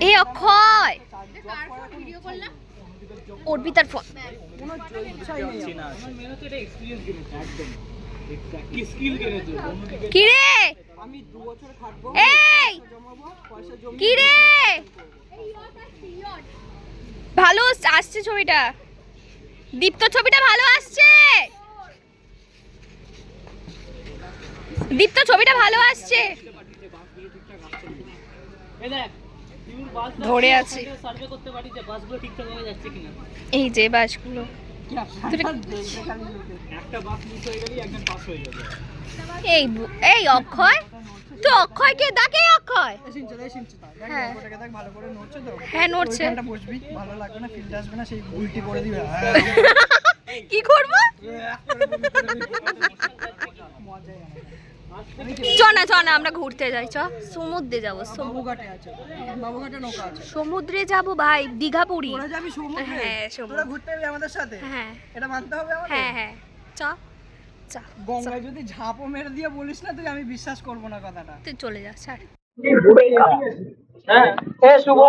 এই অক্ষয় অর্পিতার ফোন। কিরে এই কিরে ভালো আসছে ছবিটা, দীপ্ত ছবিটা ভালো আসছে, দীপ্ত ছবিটা ভালো আসছে। ধরে আছে এই যে বাসগুলো, এই এই অক্ষয় তো, অক্ষয়কে ডাকে, অক্ষয় হ্যাঁ হ্যাঁ নড়ছে, কি করবো চ না আমরা ঘুরতে যাই, চ সমুদ্রে যাবো, সমুদ্রে যাবো ভাই, দীঘা পুরী। হ্যাঁ ঘুরতে যাবি আমাদের সাথে, হ্যাঁ এটা মানতে হবে আমাদের। হ্যাঁ হ্যাঁ চ চ, গঙ্গায় যদি ঝাঁপও মেরে দিয়ে বলিস না তুই, আমি বিশ্বাস করবো না কথাটা। তুই চলে যা ছাড়। হ্যাঁ শুভ